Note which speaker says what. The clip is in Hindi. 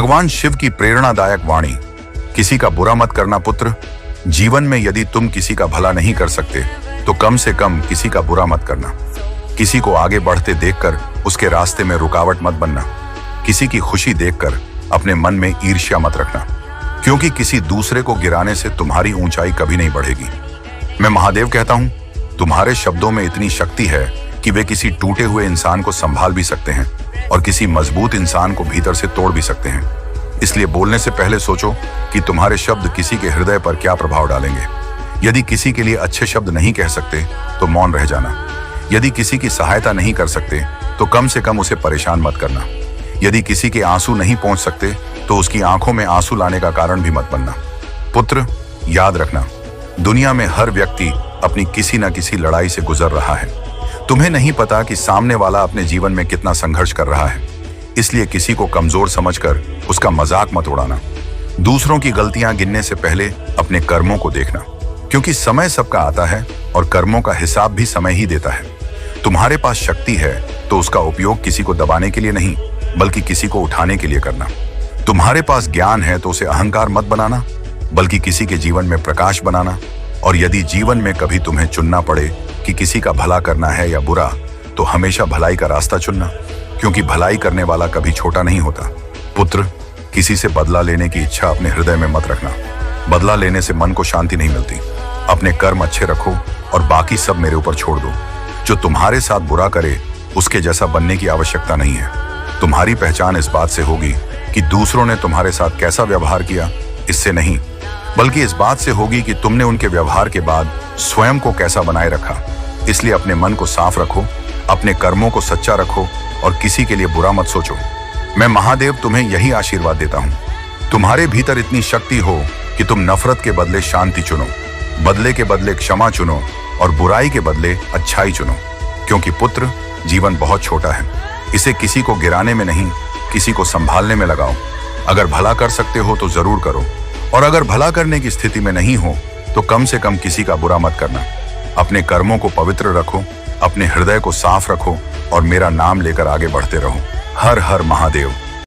Speaker 1: भगवान शिव की प्रेरणादायक वाणी। किसी का बुरा मत करना पुत्र। जीवन में यदि तुम किसी का भला नहीं कर सकते तो कम से कम किसी का बुरा मत करना। किसी को आगे बढ़ते देखकर उसके रास्ते में रुकावट मत बनना। किसी की खुशी देखकर अपने मन में ईर्ष्या मत रखना, क्योंकि किसी दूसरे को गिराने से तुम्हारी ऊंचाई कभी नहीं बढ़ेगी। मैं महादेव कहता हूं, तुम्हारे शब्दों में इतनी शक्ति है कि वे किसी टूटे हुए इंसान को संभाल भी सकते हैं और किसी मजबूत इंसान को भीतर से तोड़ भी सकते हैं। इसलिए बोलने से पहले सोचो कि तुम्हारे शब्द किसी के हृदय पर क्या प्रभाव डालेंगे। यदि किसी के लिए अच्छे शब्द नहीं कह सकते तो मौन रह जाना। यदि किसी की सहायता नहीं कर सकते तो कम से कम उसे परेशान मत करना। यदि किसी के आंसू नहीं पहुंच सकते तो उसकी आंखों में आंसू लाने का कारण भी मत बनना। पुत्र, याद रखना, दुनिया में हर व्यक्ति अपनी किसी न किसी लड़ाई से गुजर रहा है। तुम्हें नहीं पता कि सामने वाला अपने जीवन में कितना संघर्ष कर रहा है। इसलिए किसी को कमजोर समझकर उसका मजाक मत उड़ाना। दूसरों की गलतियां गिनने से पहले अपने कर्मों को देखना, क्योंकि समय सबका आता है और कर्मों का हिसाब भी समय ही देता है। तुम्हारे पास शक्ति है तो उसका उपयोग किसी को दबाने के लिए नहीं, बल्कि किसी को उठाने के लिए करना। तुम्हारे पास ज्ञान है तो उसे अहंकार मत बनाना, बल्कि किसी के जीवन में प्रकाश बनाना। और यदि जीवन में कभी तुम्हें चुनना पड़े कि किसी का भला करना है या बुरा, तो हमेशा भलाई का रास्ता चुनना, क्योंकि भलाई करने वाला कभी छोटा नहीं होता। पुत्र, किसी से बदला लेने की इच्छा अपने हृदय में मत रखना। बदला लेने से मन को शांति नहीं मिलती। अपने कर्म अच्छे रखो और बाकी सब मेरे ऊपर छोड़ दो। जो तुम्हारे साथ बुरा करे उसके जैसा बनने की आवश्यकता नहीं है। तुम्हारी पहचान इस बात से होगी कि दूसरों ने तुम्हारे साथ कैसा व्यवहार किया, इससे नहीं, बल्कि इस बात से होगी कि तुमने उनके व्यवहार के बाद स्वयं को कैसा बनाए रखा। इसलिए अपने मन को साफ रखो, अपने कर्मों को सच्चा रखो और किसी के लिए बुरा मत सोचो। मैं महादेव तुम्हें यही आशीर्वाद देता हूँ। तुम्हारे भीतर इतनी शक्ति हो कि तुम नफरत के बदले शांति चुनो, बदले के बदले क्षमा चुनो और बुराई के बदले अच्छाई चुनो। क्योंकि पुत्र, जीवन बहुत छोटा है। इसे किसी को गिराने में नहीं, किसी को संभालने में लगाओ। अगर भला कर सकते हो तो जरूर करो, और अगर भला करने की स्थिति में नहीं हो तो कम से कम किसी का बुरा मत करना। अपने कर्मों को पवित्र रखो, अपने हृदय को साफ रखो और मेरा नाम लेकर आगे बढ़ते रहो। हर हर महादेव।